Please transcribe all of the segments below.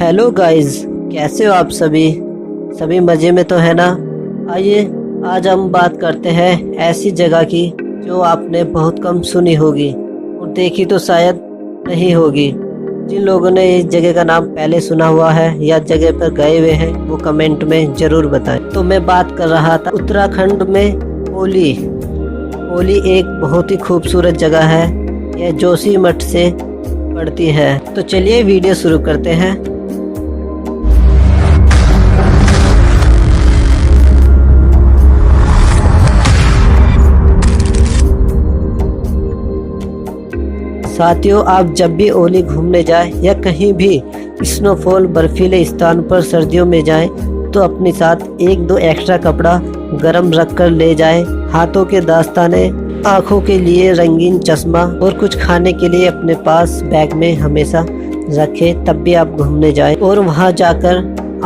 Hello guys, कैसे हो आप सभी मज़े में तो है ना। आइए आज हम बात करते हैं ऐसी जगह की जो आपने बहुत कम सुनी होगी और देखी तो शायद नहीं होगी। जिन लोगों ने इस जगह का नाम पहले सुना हुआ है या जगह पर गए हुए हैं वो कमेंट में ज़रूर बताएं। तो मैं बात कर रहा था उत्तराखंड में ओली। ओली एक बहुत ही खूबसूरत जगह है। यह जोशीमठ से पड़ती है। तो चलिए वीडियो शुरू करते हैं। साथियों, आप जब भी ओली घूमने जाएं या कहीं भी स्नोफॉल बर्फीले स्थान पर सर्दियों में जाएं तो अपने साथ एक दो एक्स्ट्रा कपड़ा गरम रख कर ले जाएं। हाथों के दस्ताने, आँखों के लिए रंगीन चश्मा और कुछ खाने के लिए अपने पास बैग में हमेशा रखें। तब भी आप घूमने जाएं। और वहां जाकर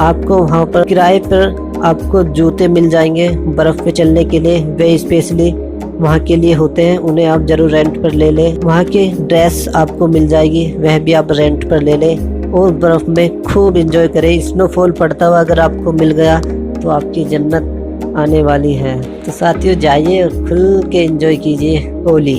आपको वहां पर किराए पर आपको जूते मिल जाएंगे बर्फ़ पे चलने के लिए। वे स्पेशली वहाँ के लिए होते हैं, उन्हें आप जरूर रेंट पर ले लें। वहाँ की ड्रेस आपको मिल जाएगी, वह भी आप रेंट पर ले लें और बर्फ़ में खूब एंजॉय करें। स्नोफॉल पड़ता हुआ अगर आपको मिल गया तो आपकी जन्नत आने वाली है। तो साथियों, जाइए और खुल के एंजॉय कीजिए ओली।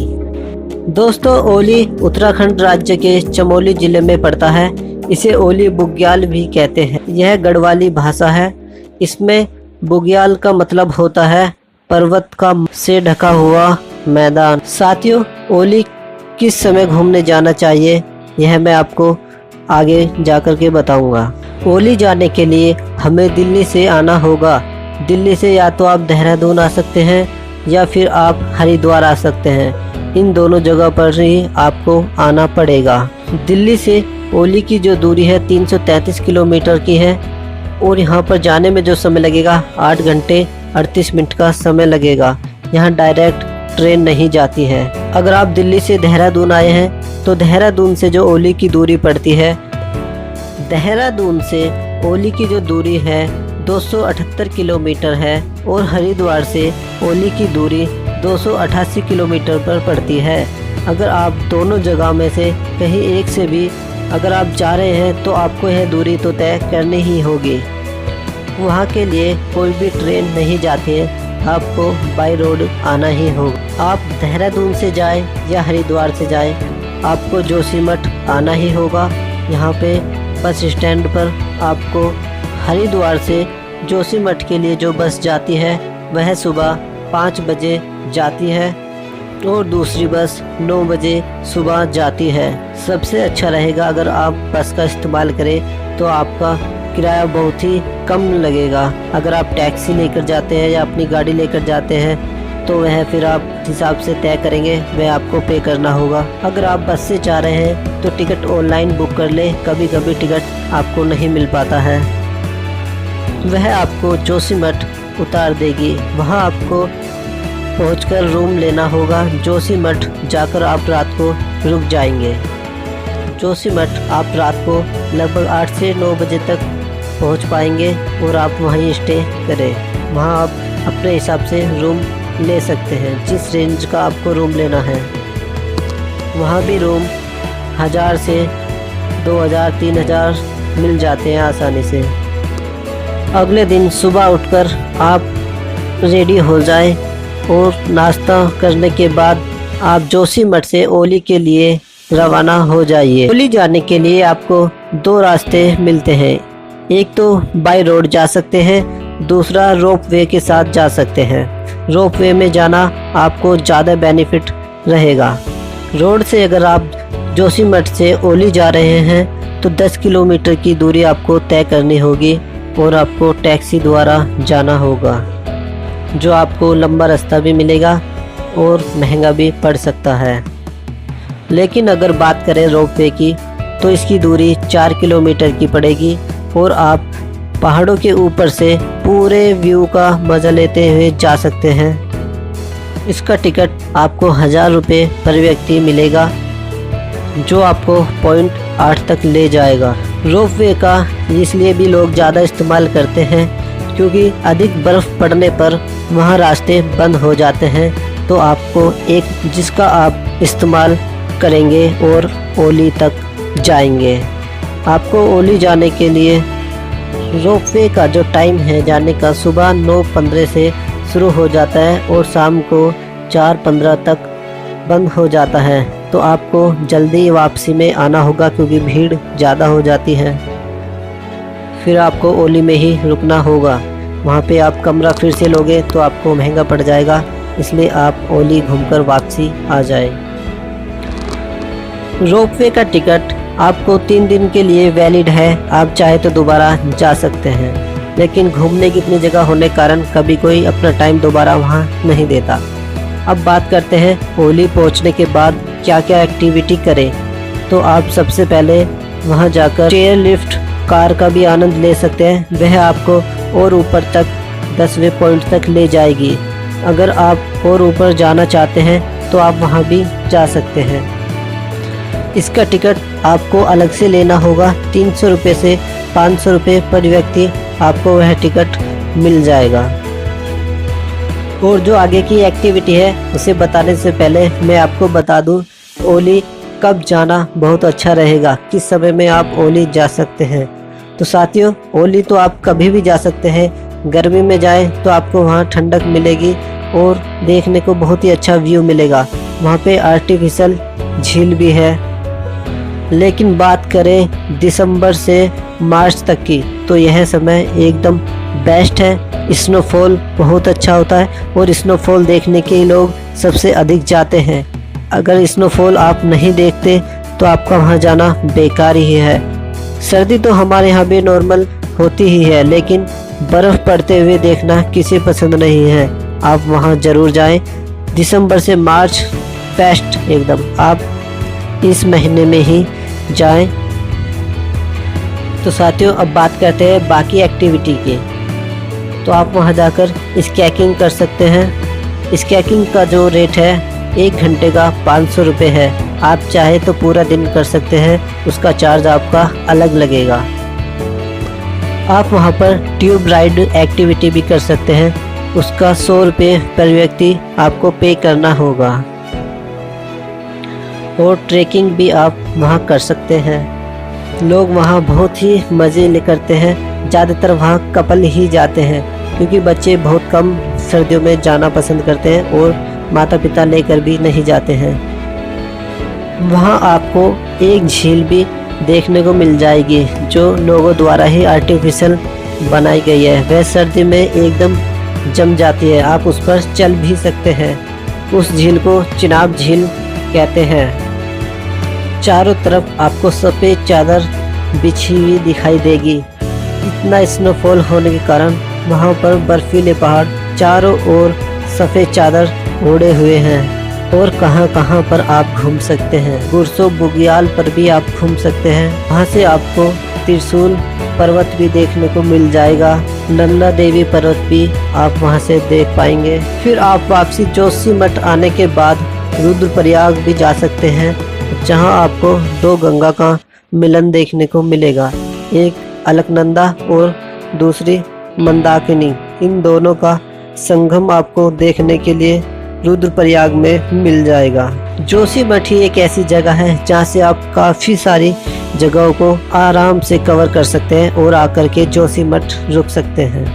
दोस्तों, ओली उत्तराखंड राज्य के चमोली जिले में पड़ता है। इसे ओली बुग्याल भी कहते हैं। यह गढ़वाली भाषा है। इसमें बुग्याल का मतलब होता है पर्वत का से ढका हुआ मैदान। साथियों, ओली किस समय घूमने जाना चाहिए यह मैं आपको आगे जाकर के बताऊंगा। ओली जाने के लिए हमें दिल्ली से आना होगा। दिल्ली से या तो आप देहरादून आ सकते हैं या फिर आप हरिद्वार आ सकते हैं। इन दोनों जगह पर ही आपको आना पड़ेगा। दिल्ली से ओली की जो दूरी है 333 किलोमीटर की है और यहाँ पर जाने में जो समय लगेगा 8 घंटे 38 मिनट का समय लगेगा। यहाँ डायरेक्ट ट्रेन नहीं जाती है। अगर आप दिल्ली से देहरादून आए हैं तो देहरादून से जो ओली की दूरी पड़ती है, देहरादून से ओली की जो दूरी है 278 किलोमीटर है और हरिद्वार से ओली की दूरी 288 किलोमीटर पर पड़ती है। अगर आप दोनों जगह में से कहीं एक से भी अगर आप जा रहे हैं तो आपको यह दूरी तो तय करनी ही होगी। वहाँ के लिए कोई भी ट्रेन नहीं जाती है, आपको बाई रोड आना ही होगा। आप देहरादून से जाएं या हरिद्वार से जाएं, आपको जोशीमठ आना ही होगा। यहाँ पे बस स्टैंड पर आपको हरिद्वार से जोशीमठ के लिए जो बस जाती है वह सुबह 5 बजे जाती है और दूसरी बस 9 बजे सुबह जाती है। सबसे अच्छा रहेगा अगर आप बस का इस्तेमाल करें तो आपका किराया बहुत ही कम लगेगा। अगर आप टैक्सी लेकर जाते हैं या अपनी गाड़ी लेकर जाते हैं तो वह फिर आप हिसाब से तय करेंगे, वह आपको पे करना होगा। अगर आप बस से जा रहे हैं तो टिकट ऑनलाइन बुक कर लें। कभी कभी टिकट आपको नहीं मिल पाता है। वह आपको जोशीमठ उतार देगी। वहां आपको पहुंचकर रूम लेना होगा। जोशीमठ जाकर आप रात को रुक जाएंगे। जोशीमठ आप रात को लगभग 8 से 9 बजे तक पहुंच पाएंगे और आप वहीं स्टे करें। वहां आप अपने हिसाब से रूम ले सकते हैं, जिस रेंज का आपको रूम लेना है। वहां भी रूम 1000 से 2000 3000 मिल जाते हैं आसानी से। अगले दिन सुबह उठकर आप रेडी हो जाएं और नाश्ता करने के बाद आप जोशीमठ से ओली के लिए रवाना हो जाइए। ओली जाने के लिए आपको 2 रास्ते मिलते हैं। एक तो बाय रोड जा सकते हैं, दूसरा रोप वे के साथ जा सकते हैं। रोप वे में जाना आपको ज़्यादा बेनिफिट रहेगा। रोड से अगर आप जोशीमठ से ओली जा रहे हैं तो 10 किलोमीटर की दूरी आपको तय करनी होगी और आपको टैक्सी द्वारा जाना होगा, जो आपको लंबा रास्ता भी मिलेगा और महंगा भी पड़ सकता है। लेकिन अगर बात करें रोप वे की तो इसकी दूरी 4 किलोमीटर की पड़ेगी और आप पहाड़ों के ऊपर से पूरे व्यू का मज़ा लेते हुए जा सकते हैं। इसका टिकट आपको 1000 रुपये पर व्यक्ति मिलेगा, जो आपको पॉइंट 8 तक ले जाएगा। रोप वे का इसलिए भी लोग ज़्यादा इस्तेमाल करते हैं क्योंकि अधिक बर्फ़ पड़ने पर वहाँ रास्ते बंद हो जाते हैं। तो आपको एक जिसका आप इस्तेमाल करेंगे और ओली तक जाएंगे। आपको ओली जाने के लिए रोपवे का जो टाइम है जाने का सुबह 9:15 से शुरू हो जाता है और शाम को 4:15 तक बंद हो जाता है। तो आपको जल्दी वापसी में आना होगा क्योंकि भीड़ ज़्यादा हो जाती है। फिर आपको ओली में ही रुकना होगा। वहाँ पे आप कमरा फिर से लोगे तो आपको महंगा पड़ जाएगा, इसलिए आप ओली घूमकर वापसी आ जाए। रोपवे का टिकट आपको 3 दिन के लिए वैलिड है। आप चाहे तो दोबारा जा सकते हैं, लेकिन घूमने की इतनी जगह होने के कारण कभी कोई अपना टाइम दोबारा वहाँ नहीं देता। अब बात करते हैं ओली पहुँचने के बाद क्या क्या एक्टिविटी करें। तो आप सबसे पहले वहाँ जाकर चेयर लिफ्ट कार का भी आनंद ले सकते हैं। वह आपको और ऊपर तक 10वें पॉइंट तक ले जाएगी। अगर आप और ऊपर जाना चाहते हैं तो आप वहाँ भी जा सकते हैं। इसका टिकट आपको अलग से लेना होगा। 300 रुपये से 500 रुपये पर व्यक्ति आपको वह टिकट मिल जाएगा। और जो आगे की एक्टिविटी है उसे बताने से पहले मैं आपको बता दूं ओली कब जाना बहुत अच्छा रहेगा, किस समय में आप ओली जा सकते हैं। तो साथियों, ओली तो आप कभी भी जा सकते हैं। गर्मी में जाएं तो आपको वहाँ ठंडक मिलेगी और देखने को बहुत ही अच्छा व्यू मिलेगा। वहाँ पे आर्टिफिशियल झील भी है। लेकिन बात करें दिसंबर से मार्च तक की तो यह समय एकदम बेस्ट है। स्नोफॉल बहुत अच्छा होता है और स्नोफॉल देखने के लोग सबसे अधिक जाते हैं। अगर स्नोफॉल आप नहीं देखते तो आपका वहाँ जाना बेकार ही है। सर्दी तो हमारे यहाँ भी नॉर्मल होती ही है, लेकिन बर्फ़ पड़ते हुए देखना किसी पसंद नहीं है। आप वहाँ ज़रूर जाएं। दिसंबर से मार्च बेस्ट एकदम, आप इस महीने में ही जाएं। तो साथियों, अब बात करते हैं बाकी एक्टिविटी की। तो आप वहाँ जाकर स्कैकिंग कर सकते हैं। स्कैकिंग का जो रेट है 1 घंटे का 500 रुपये है। आप चाहे तो पूरा दिन कर सकते हैं, उसका चार्ज आपका अलग लगेगा। आप वहाँ पर ट्यूब राइड एक्टिविटी भी कर सकते हैं, उसका 100 रुपये पर व्यक्ति आपको पे करना होगा। और ट्रैकिंग भी आप वहाँ कर सकते हैं। लोग वहाँ बहुत ही मज़े करते हैं। ज़्यादातर वहाँ कपल ही जाते हैं क्योंकि बच्चे बहुत कम सर्दियों में जाना पसंद करते हैं और माता पिता लेकर भी नहीं जाते हैं। वहाँ आपको एक झील भी देखने को मिल जाएगी जो लोगों द्वारा ही आर्टिफिशियल बनाई गई है। वह सर्दी में एकदम जम जाती है, आप उस पर चल भी सकते हैं। उस झील को चिनाब झील कहते हैं। चारों तरफ आपको सफ़ेद चादर बिछी हुई दिखाई देगी। इतना स्नोफॉल होने के कारण वहाँ पर बर्फीले पहाड़ चारों ओर सफ़ेद चादर ओढ़े हुए हैं। और कहां कहां पर आप घूम सकते हैं। गुरसो बुग्याल पर भी आप घूम सकते हैं। वहां से आपको त्रिशूल पर्वत भी देखने को मिल जाएगा। नंदा देवी पर्वत भी आप वहां से देख पाएंगे। फिर आप वापसी जोशीमठ आने के बाद रुद्रप्रयाग भी जा सकते हैं, जहां आपको 2 गंगा का मिलन देखने को मिलेगा। एक अलकनंदा और दूसरी मंदाकिनी। इन दोनों का संगम आपको देखने के लिए रुद्रप्रयाग में मिल जाएगा। जोशीमठ ही एक ऐसी जगह है जहाँ से आप काफ़ी सारी जगहों को आराम से कवर कर सकते हैं और आकर के जोशीमठ रुक सकते हैं।